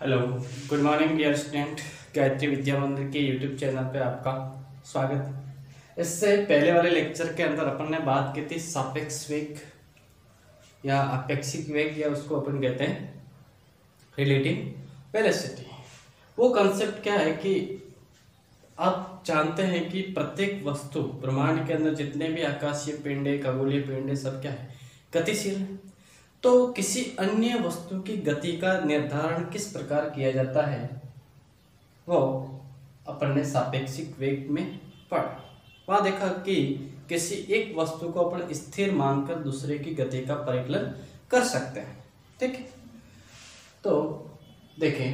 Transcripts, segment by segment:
Hello, good morning dear student. Gayatri Vidya Mandir के YouTube channel पे आपका स्वागत। इससे पहले वाले लेक्चर के अंदर अपन ने बात की थी सापेक्ष वेग या अपेक्षिक वेग, या उसको अपन कहते हैं रिलेटिव वेलोसिटी। वो कंसेप्ट क्या है कि आप जानते हैं कि प्रत्येक वस्तु, ब्रह्मांड के अंदर जितने भी आकाशीय पिंड, खगोलीय पिंड, सब क्या है, गतिशील है। तो किसी अन्य वस्तु की गति का निर्धारण किस प्रकार किया जाता है, वो अपन ने सापेक्षिक वेग में पढ़ा। वहां देखा कि किसी एक वस्तु को अपन स्थिर मानकर दूसरे की गति का परिकलन कर सकते हैं। ठीक है, तो देखें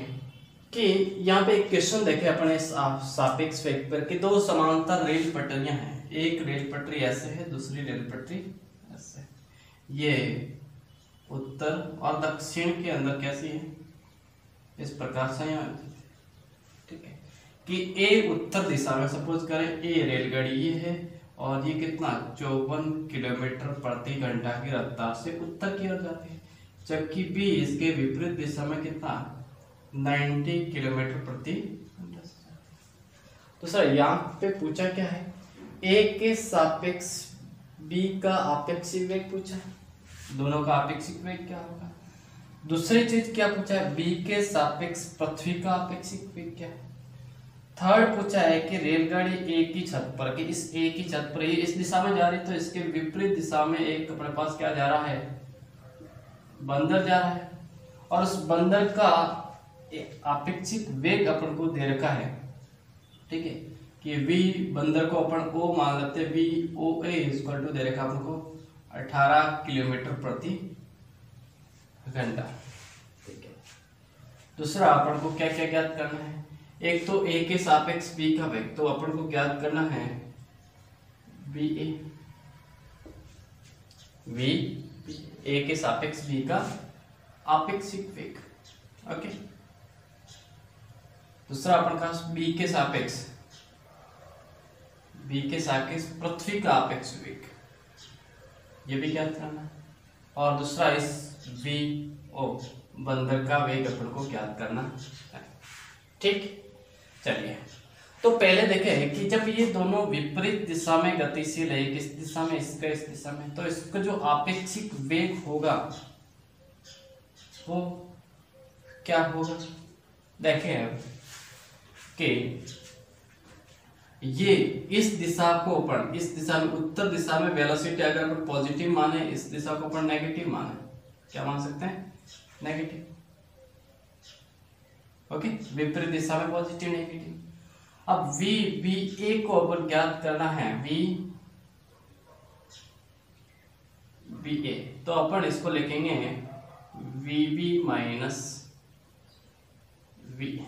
कि यहाँ पे एक क्वेश्चन देखे अपने सापेक्ष वेग पर कि दो समांतर रेल पटरियां हैं। एक रेल पटरी ऐसे है, दूसरी रेल पटरी ऐसे। ये उत्तर और दक्षिण के अंदर कैसी है, इस प्रकार से ठीक है कि ए उत्तर दिशा में, सपोज करें ए रेलगाड़ी ये है और ये कितना 54 किलोमीटर प्रति घंटा की रफ्तार से उत्तर की ओर जाती है, जबकि बी इसके विपरीत दिशा में कितना 90 किलोमीटर प्रति घंटा से जाती है। तो सर यहाँ पे पूछा क्या है, ए के सापेक्ष बी का आपेक्षिक वेग पूछा है, दोनों का आपेक्षिक वेग क्या होगा। दूसरी चीज क्या पूछा है, बी के सापेक्ष पृथ्वी का आपेक्षिक वेग क्या है। थर्ड पूछा है कि रेलगाड़ी ए की छत पर, कि इस ए की छत पर ये इस दिशा में जा रही, तो इसके विपरीत दिशा में एक अपने पास क्या जा रहा है, बंदर जा रहा है, और उस बंदर का आपेक्षिक वेग अपन को दे रखा है। ठीक है कि वी बंदर को अपन ओ मान लेते हैं, V O A equal to दे रखा अपन को 18 किलोमीटर प्रति घंटा। ठीक है, दूसरा अपन को क्या क्या ज्ञात करना है, एक तो ए के सापेक्ष बी का वेग, तो अपन को ज्ञात करना है बी ए के सापेक्ष बी का आपेक्षिक वेग। ओके, दूसरा अपन का बी के सापेक्ष पृथ्वी का आपेक्षिक वेग, ये भी ज्ञात करना है, और दूसरा इस बी ओ बंदर का वेग अपन को ज्ञात करना है। ठीक, चलिए तो पहले देखें कि जब ये दोनों विपरीत दिशा में गतिशील है, एक इस दिशा में, इसका इस दिशा में, तो इसका जो आपेक्षिक वेग होगा वो क्या होगा। देखें कि ये इस दिशा को अपन, इस दिशा में, उत्तर दिशा में वेलोसिटी अगर अपन पॉजिटिव माने, इस दिशा को अपन नेगेटिव माने, क्या मान सकते हैं, नेगेटिव। ओके, विपरीत दिशा में पॉजिटिव नेगेटिव। अब वी बी ए को अपन ज्ञात करना है, वी बी ए, तो अपन इसको लिखेंगे वी बी माइनस वी।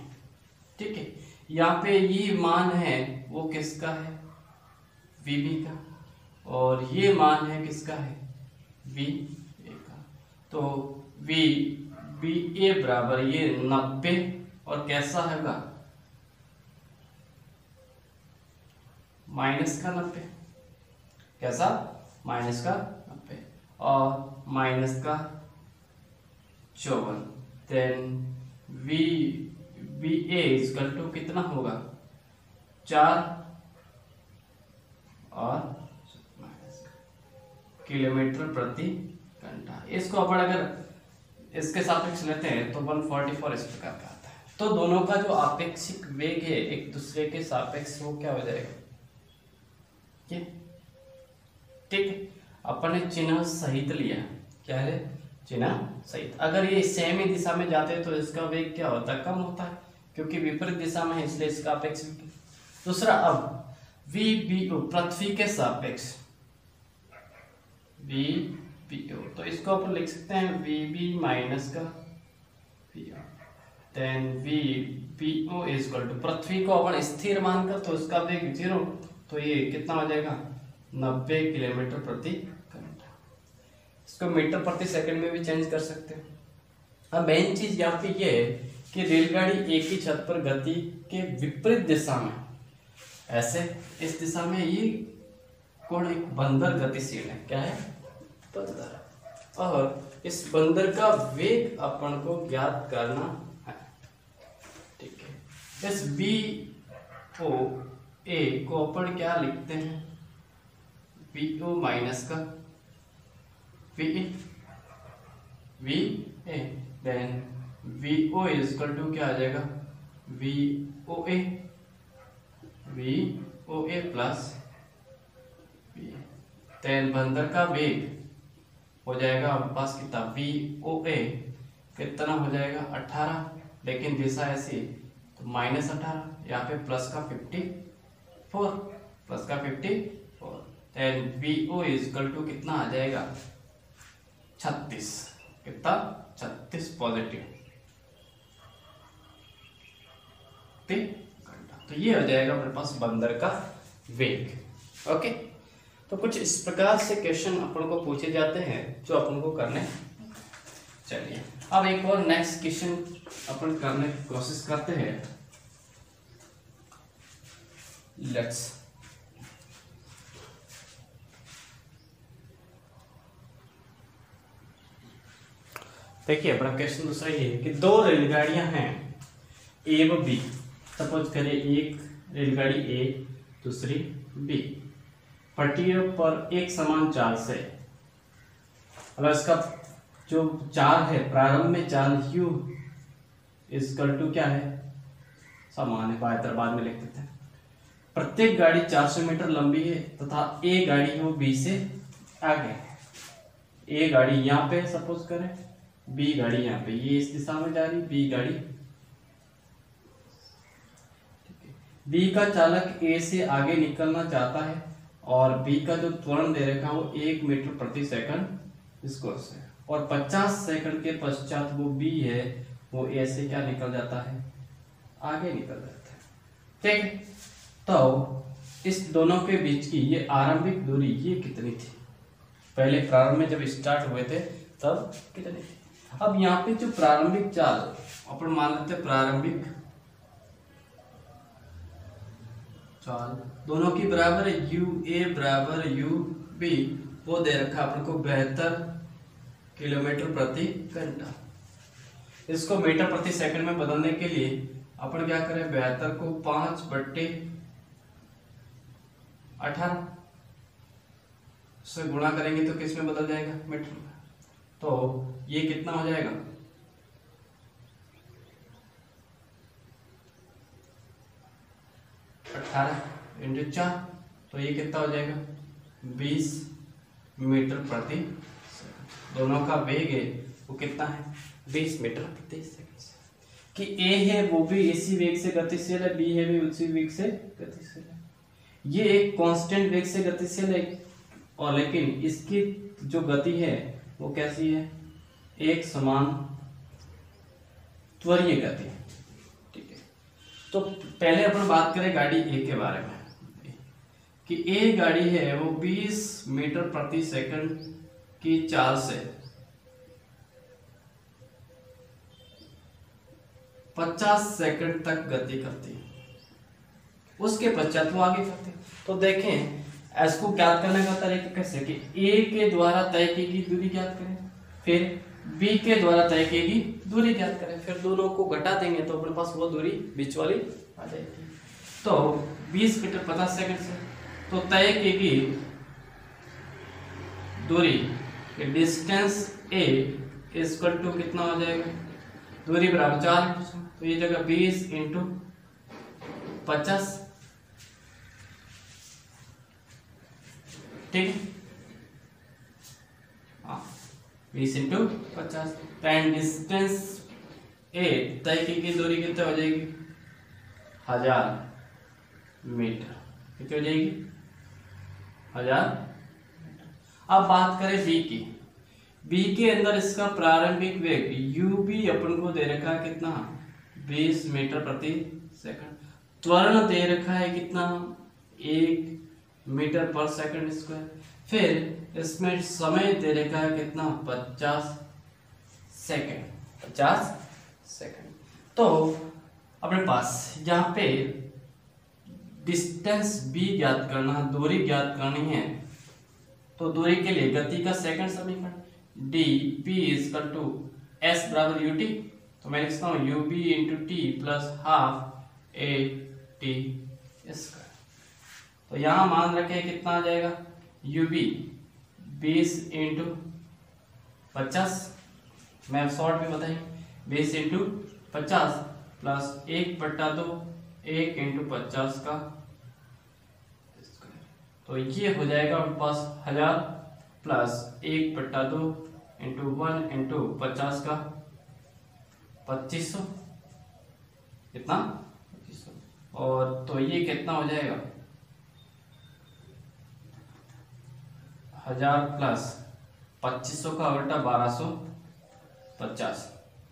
ठीक है, यहाँ पे ये मान है वो किसका है, वीबी का, और ये मान है किसका है, वी ए का। तो वी बी ए बराबर ये 90, और कैसा होगा, माइनस का 90, कैसा, माइनस का 90 और माइनस का 54। Then V B A equal to कितना होगा, 4 और किलोमीटर प्रति घंटा। इसको अपन अगर इसके सापेक्ष लेते हैं तो 144 इस प्रकार का आता है। तो दोनों का जो आपेक्षिक वेग है एक दूसरे के सापेक्ष, वो क्या हो जाएगा, ये ठीक है। अपन ने चिन्ह सहित लिया, क्या है, चिन्ह सहित। अगर ये सेम ही दिशा में जाते हैं तो इसका वेग क्या होता है, कम होता है, क्योंकि विपरीत दिशा में है, इसलिए इसका आपेक्षिक। दूसरा, अब वी बी ओ पृथ्वी के सापेक्ष वी बी ओ, तो इसको अपन लिख सकते हैं वी बी माइनस का V O. Then V B O is equal to, पृथ्वी को अपन स्थिर मानकर, तो इसका वेग 0, तो ये कितना हो जाएगा, 90 किलोमीटर प्रति घंटा। इसको मीटर प्रति सेकंड में भी चेंज कर सकते हैं। अब मेन चीज यहाँ पे ये है कि रेलगाड़ी एक ही छत पर गति के विपरीत दिशा में, ऐसे इस दिशा में ये कौन, एक बंदर गतिशील है, क्या है, बंदर, और इस बंदर का वेग अपन को ज्ञात करना है। इस बी ओ ए को अपन क्या लिखते हैं, वी ओ माइनस का V A, then V O is equal to क्या आ जाएगा, V O A plus V, then बंदर का वेग हो जाएगा हमारे पास कितना, वी ओ ए कितना हो जाएगा 18, लेकिन दिशा ऐसी तो -18, यहाँ पे प्लस का 54, then V O is equal to कितना आ जाएगा 36, कितना 36 पॉजिटिव घंटा। तो ये हो जाएगा अपने पास बंदर का वेग। ओके, तो कुछ इस प्रकार से क्वेश्चन अपन को पूछे जाते हैं जो अपन को करने। चलिए अब एक और नेक्स्ट क्वेश्चन अपन करने की कोशिश करते हैं। लेट्स देखिए अपना क्वेश्चन दूसरा ये है कि दो रेलगाड़ियां हैं ए व बी। सपोज करें एक रेलगाड़ी ए दूसरी बी, पटरियों पर एक समान चाल से। अगर इसका जो चाल है प्रारंभ में चाल u इक्वल टू क्या है, समान है, बाद में लिख देते हैं। प्रत्येक गाड़ी 400 मीटर लंबी है तथा ए गाड़ी वो बी से आगे। ए गाड़ी यहाँ पे सपोज करें, बी गाड़ी यहाँ पे, ये इस दिशा में जा रही, बी गाड़ी, बी का चालक ए से आगे निकलना चाहता है और बी का जो त्वरण दे रखा है वो 1 मीटर प्रति सेकंड स्क्वायर से, और 50 सेकंड के पश्चात वो बी है वो ए से क्या निकल जाता है, आगे निकल जाता है। ठीक है, तो इस दोनों के बीच की ये आरंभिक दूरी ये कितनी थी, पहले प्रारंभ में जब स्टार्ट हुए थे तब कितनी थी। अब यहाँ पे जो प्रारंभिक चाल अपन मान लेते प्रारंभिक चाल दोनों की बराबर है, यू ए बराबर यू बी, वो दे रखा अपन को 72 किलोमीटर प्रति घंटा। इसको मीटर प्रति सेकंड में बदलने के लिए अपन क्या करें, 72 को 5/18 से गुणा करेंगे तो किस में बदल जाएगा, मीटर में। तो ये कितना हो जाएगा, 18 × 4, तो ये कितना हो जाएगा 20 मीटर प्रति सेकंड। दोनों का वेग है वो कितना है, 20 मीटर प्रति सेकंड। कि ए है वो भी इसी वेग से गतिशील है, बी है भी उसी वेग से गतिशील है। ये एक कांस्टेंट वेग से गतिशील है, और लेकिन इसकी जो गति है वो कैसी है, एक समान त्वरीय गति। ठीक है, तो पहले अपन बात करें गाड़ी ए के बारे में कि ए गाड़ी है वो 20 मीटर प्रति सेकंड की चाल से 50 सेकंड तक गति करती है, उसके पश्चात वो आगे करती है। तो देखें इसको ज्ञात करने का तरीका कैसे कि ए के द्वारा तय की गई दूरी ज्ञात करें, फिर बी के द्वारा तय की गई दूरी ज्ञात करें, फिर दोनों को घटा देंगे तो अपने पास वो दूरी बीच वाली आ जाएगी। तो 20 मीटर 50 सेकंड से तो तय की गई दूरी डिस्टेंस ए इक्वल टू कितना हो जाएगा, दूरी बराबर 4, तो ये जगह 20 × 50। ठीक है, हाँ 20 × 50। एंड डिस्टेंस ए तय की दूरी कितनी हो जाएगी, 1000 मीटर। कितनी हो जाएगी, 1000। अब बात करें बी की। बी के अंदर इसका प्रारंभिक वेग यू बी अपन को दे रखा है कितना, 20 मीटर प्रति सेकंड। त्वरण दे रखा है कितना, 1 मीटर पर सेकंड स्क्वायर। फिर इसमें समय दे रखा है कितना, 50 सेकंड। 50 सेकंड। तो अपने पास यहाँ पे डिस्टेंस बी ज्ञात करना, दूरी ज्ञात करनी है। तो दूरी के लिए गति का सेकंड समीकरण D P equal to S बराबर यू टी। तो मैं लिखता हूँ U B into T plus half square. तो यहाँ मान रखे कितना आ जाएगा, यूबी 20 इंटू 50, मैं शॉर्ट में बताइए 20 इंटू 50 प्लस 1/2 1 इंटू 50 का स्क्वायर। तो ये हो जाएगा आपके पास 1000 प्लस 1/2 इंटू 1 इंटू 50 का 2500, कितना 2500। और तो ये कितना हो जाएगा 1000 प्लस 2500 का उल्टा 1250,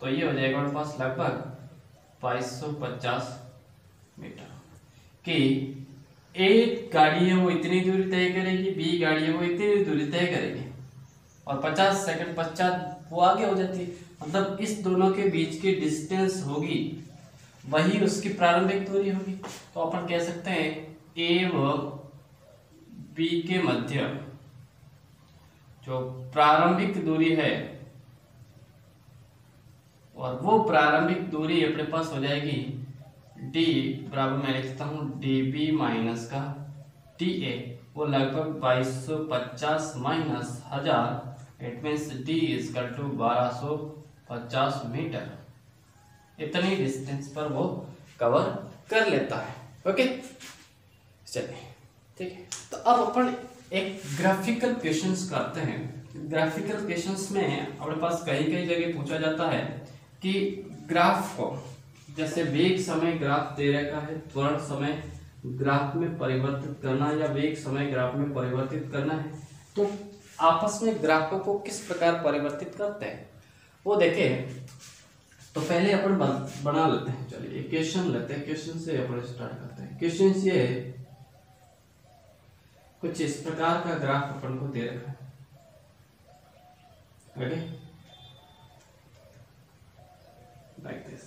तो ये हो जाएगा हमारे पास लगभग 2250 मीटर। कि एक गाड़ी है वो इतनी दूरी तय करेगी, बी गाड़ी है वो इतनी दूरी तय करेगी, और 50 सेकंड पश्चात वो आगे हो जाती है। मतलब इस दोनों के बीच की डिस्टेंस होगी वही उसकी प्रारंभिक दूरी होगी। तो अपन कह सकते हैं ए व बी के मध्य जो प्रारंभिक दूरी है, और वो प्रारंभिक दूरी अपने पास हो जाएगी डी बराबर, मैं लिखता हूं डी बी माइनस का डी ए, वो लगभग 2250 minus 1000, it means D equal to 1250 metre. इतनी डिस्टेंस पर वो कवर कर लेता है। ओके चलिए ठीक है। तो अब अपन एक ग्राफिकल क्वेश्चंस करते हैं। ग्राफिकल क्वेश्चंस में अपने पास कई कई जगह पूछा जाता है कि ग्राफ को, जैसे वेग समय ग्राफ दे रखा है, त्वरण समय ग्राफ में परिवर्तित करना या वेग समय ग्राफ में परिवर्तित करना है, तो आपस में ग्राफों को किस प्रकार परिवर्तित करते हैं वो देखें। तो पहले अपन बना लेते हैं, चलिए इक्वेशन लेते हैं, क्वेश्चन से अपन स्टार्ट करते हैं। क्वेश्चन ये है, कुछ इस प्रकार का ग्राफ अपन को दे रखा है, ओके लाइक दिस।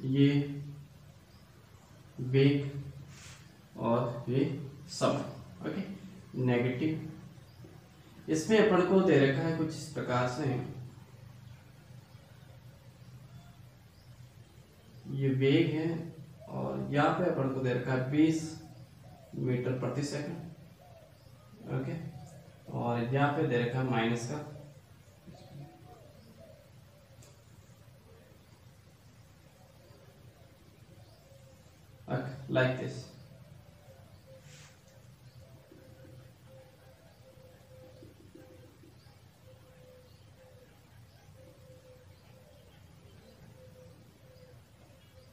ये वेग और ये समय, ओके नेगेटिव। इसमें अपन को दे रखा है कुछ इस प्रकार से, ये वेग है और यहाँ पे अपन को दे रखा है 20 मीटर प्रति सेकंड, ओके, और यहाँ पे दे रखा है माइनस का like this।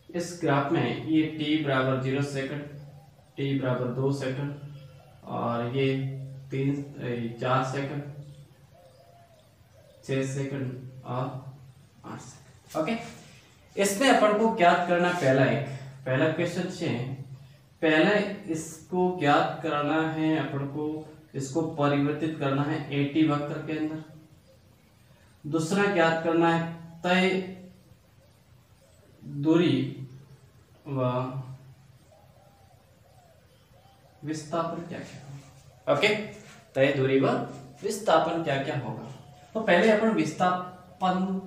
इस ग्राफ में ये t बराबर 0 सेकंड, t बराबर 2 सेकंड, और ये 4 सेकंड, 6 सेकंड और 8 सेकंड, ओके। इसमें अपन को ज्ञात करना पहला क्वेश्चन है, पहला इसको ज्ञात करना है अपन को, इसको परिवर्तित करना है एटी वक्र के अंदर। दूसरा ज्ञात करना है तय दूरी व विस्थापन क्या क्या होगा, ओके, तय दूरी व विस्थापन क्या क्या होगा। तो पहले अपन विस्थापन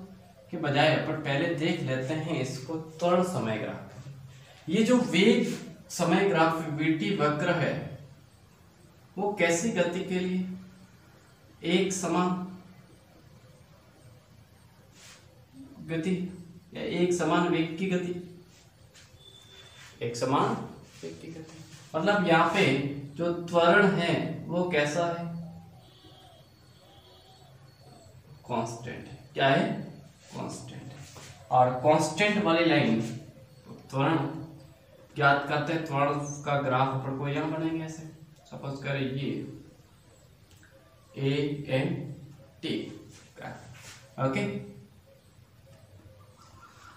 के बजाय अपन पहले देख लेते हैं इसको त्वरण समय ग्राफ। ये जो वेग समय ग्राफ वीटी वक्र है वो कैसी गति के लिए एक समान गति या एक समान वेग की गति, एक समान वेग की गति, मतलब यहाँ पे जो त्वरण है वो कैसा है, कांस्टेंट है। क्या है, कांस्टेंट है। और कांस्टेंट वाली लाइन त्वरण ज्ञात करते हैं, त्वरण का ग्राफ अपन को यहाँ बनेंगे ऐसे, सपोज करें ये ए एन टी, ओके।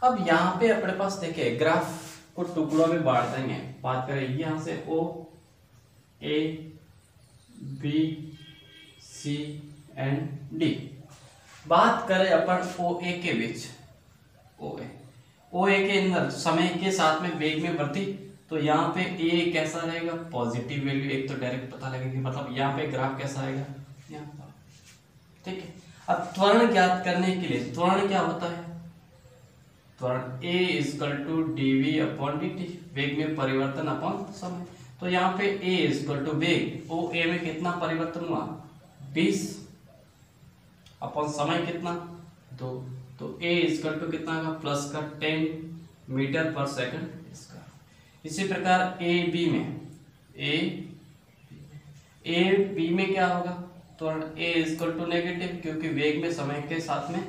अब यहाँ पे अपने पास देखिए ग्राफ को टुकड़ों में बांट देंगे। बात करें यहाँ से O A B C and D. बात करें अपन ओ ए के बीच, ओ ए के अंदर समय के साथ में वेग में वृद्धि, तो यहाँ पे ए कैसा रहेगा, पॉजिटिव वैल्यू, एक तो डायरेक्ट पता लगेगी, मतलब यहाँ पे ग्राफ कैसा आएगा, यहाँ पर, ठीक है। अब त्वरण ज्ञात करने के लिए त्वरण क्या होता है, त्वरण A equal to dv upon dt, वेग में परिवर्तन अपॉन समय। तो यहाँ पे a इजकल टू वेग ओ ए में कितना परिवर्तन हुआ 20 अपॉन समय कितना 2, तो a इजकल टू कितना का प्लस का 10 मीटर पर सेकंड इसका। इसी प्रकार ए बी में क्या होगा, त्वरण a इजकल टू नेगेटिव, क्योंकि वेग में समय के साथ में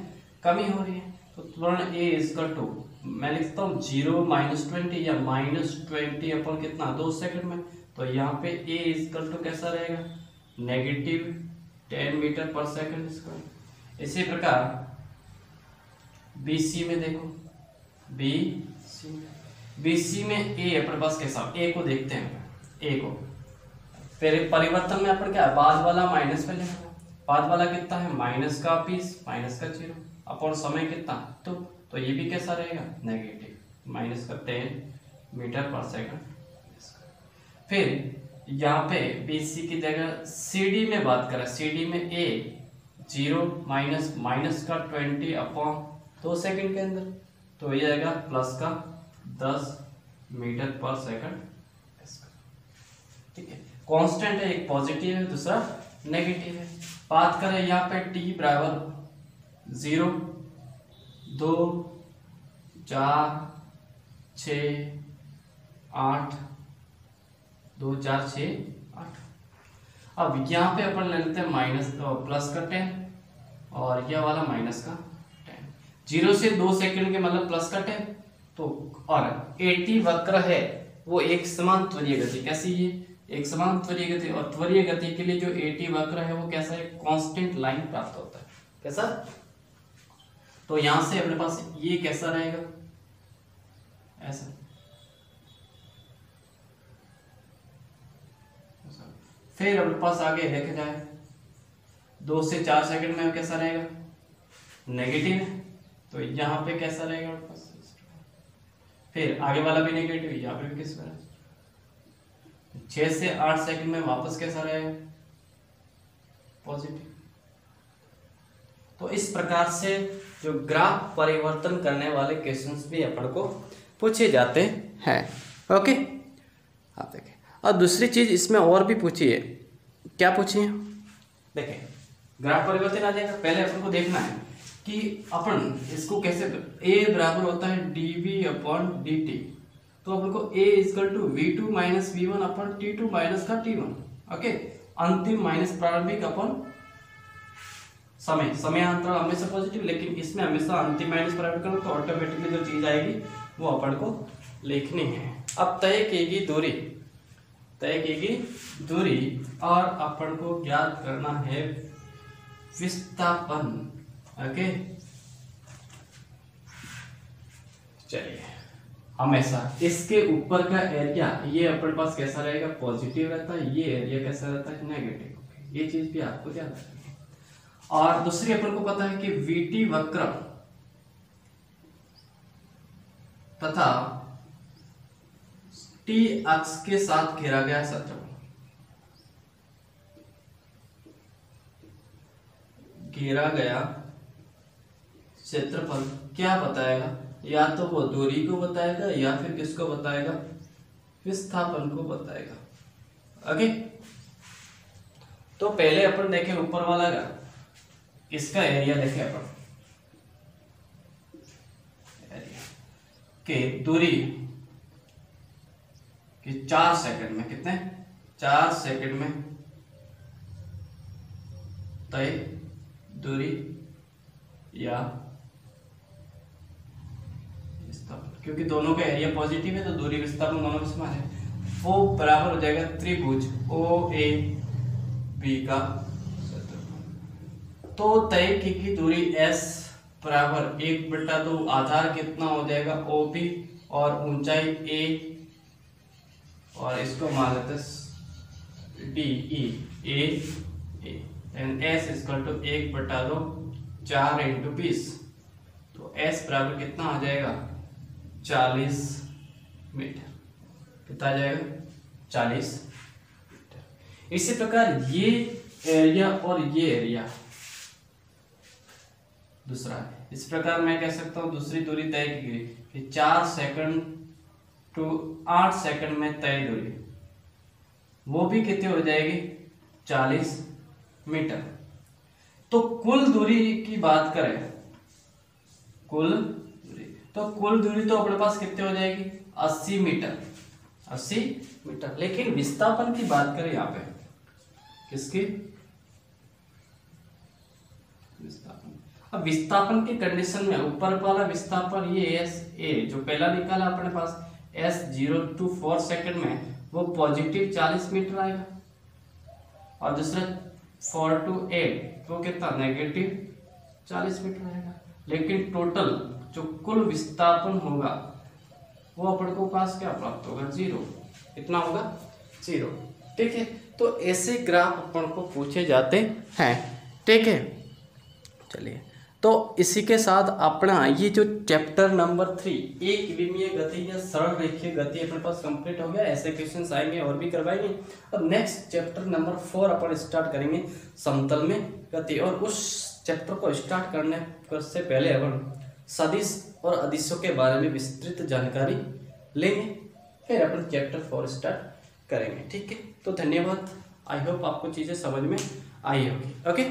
कमी हो रही है, तो त्वरण a इजकल टू मैं लिखता हूँ 0 -20 या -20 अपॉन कितना 2 सेकंड में। तो यहाँ पे a इजकल टू कैसा रहेगा नेगेटिव 10 मीटर पर सेकंड स्क्वायर। इसी प्रकार BC में देखो, BC में a अपने पास कैसा, a को देखते हैं, a को फिर परिवर्तन में अपन क्या बाद वाला माइनस में लेना, बाद वाला कितना है माइनस का 20 माइनस का 0 अपॉन समय कितना तो ये भी कैसा रहेगा नेगेटिव माइनस का 10 मीटर पर सेकंड। फिर यहाँ पे BC की जगह CD में बात करें, CD में a 0 माइनस का 20 अपॉन 2 सेकंड के अंदर, तो ये आएगा प्लस का 10 मीटर पर सेकंड। ठीक है, कांस्टेंट है, एक पॉजिटिव है दूसरा नेगेटिव है। बात करें यहाँ पे t बराबर 0 2 4 6 8 2 4 6 8। अब यहाँ पे अपन ले लेते हैं माइनस प्लस का 10 और यह वाला माइनस का 10। 0 से 2 सेकंड के मतलब प्लस का 10, तो और 80 वक्र है वो एक समान त्वरीय गति, कैसी है एक समान त्वरीय गति, और त्वरीय गति के लिए जो 80 वक्र है वो कैसा है कांस्टेंट लाइन प्राप्त होता है, कैसा। तो यहां से अपने पास ये कैसा रहेगा ऐसा, फिर अपने पास आगे लेके जाए 2 से 4 सेकंड में कैसा रहेगा नेगेटिव है, तो यहाँ पे कैसा रहेगा अपने पास, फिर आगे वाला भी नेगेटिव, यहाँ पे भी किस 6 से 8 सेकंड में वापस कैसा रहेगा पॉजिटिव। तो इस प्रकार से जो ग्राफ परिवर्तन करने वाले क्वेश्चंस भी अपन को पूछे जाते हैं। ओके, आप देखें। और दूसरी चीज इसमें और भी पूछी है, क्या पूछी है देखें, ग्राफ परिवर्तन आ जाएगा। पहले अपन को देखना है कि अपन इसको कैसे, a बराबर होता है dv अपॉन dt, तो अपन को a equal to v2 minus v1 upon t2 minus का t1। ओके, अंतिम माइनस प्रारंभिक अपॉन समय, समयांतराल हमेशा पॉजिटिव, लेकिन इसमें हमेशा अंतिम माइनस प्रारंभिक करो तो ऑटोमेटिकली जो चीज आएगी वो अपन को लिखनी है। अब तय की दूरी और अपन को ज्ञात करना है विस्थापन। ओके, चलिए हमेशा इसके ऊपर का एरिया ये अपने पास कैसा रहेगा पॉजिटिव रहता है, ये एरिया कैसा रहता है नेगेटिव। ये चीज भी आपको ध्यान रखनी है। और दूसरी अपन को पता है कि VT वक्र तथा T अक्ष के साथ घेरा गया क्षेत्रफल, घेरा गया क्षेत्रफल क्या बताएगा, या तो वो दूरी को बताएगा या फिर किसको बताएगा विस्थापन को बताएगा। ओके, तो पहले अपन देखें ऊपर वाला का, इसका एरिया देखें अपन, एरिया के दूरी कि 4 सेकंड में कितने 4 सेकंड में तय दूरी या विस्थापन, क्योंकि दोनों का एरिया पॉजिटिव है तो दूरी विस्थापन दोनों में समान है, वो बराबर हो जाएगा त्रिभुज OAB का क्षेत्रफल। तो तय की दूरी S बराबर 1/2, आधार कितना हो जाएगा OP और ऊंचाई A, और इसको मान लेते DE A and S equal to 1/2 4 × 20, तो S बराबर कितना आ जाएगा 40 मीटर, कितना आ जाएगा 40 मीटर। इसी प्रकार ये एरिया और ये एरिया दूसरा है, इस प्रकार मैं कह सकता हूँ दूसरी दूरी तय की गई कि 4 सेकंड टू 8 सेकंड में तय दूरी, वो भी कितनी हो जाएगी 40 मीटर। तो कुल दूरी की बात करें, कुल दूरी तो अपने पास कितने हो जाएगी 80 मीटर, 80 मीटर। लेकिन विस्थापन की बात करें यहाँ पे, किसकी, विस्थापन। अब विस्थापन की कंडीशन में ऊपर वाला विस्थापन ये एस ए जो पहला निकाला अपने पास S0 to 4 सेकंड में, वो पॉजिटिव 40 मीटर आएगा, और दूसरा 4 to 8 वो कितना नेगेटिव 40 मीटर आएगा। लेकिन टोटल जो कुल विस्थापन होगा वो अपन को पास क्या प्राप्त होगा 0, कितना होगा 0। ठीक है, तो ऐसे ग्राफ अपन को पूछे जाते हैं। ठीक है, चलिए, तो इसी के साथ अपना ये जो चैप्टर नंबर 3 एक विमीय गति या सरल रेखीय गति अपने पास कंप्लीट हो गया। ऐसे क्वेश्चंस आएंगे और भी करवाएंगे। अब नेक्स्ट चैप्टर नंबर 4 अपन स्टार्ट करेंगे समतल में गति, और उस चैप्टर को स्टार्ट करने से पहले अपन सदिश और अदिशों के बारे में विस्तृत जानकारी लेंगे, फिर अपन चैप्टर 4 स्टार्ट करेंगे। ठीक है, तो धन्यवाद। आई होप आपको चीज़ें समझ में आई होगी। ओके।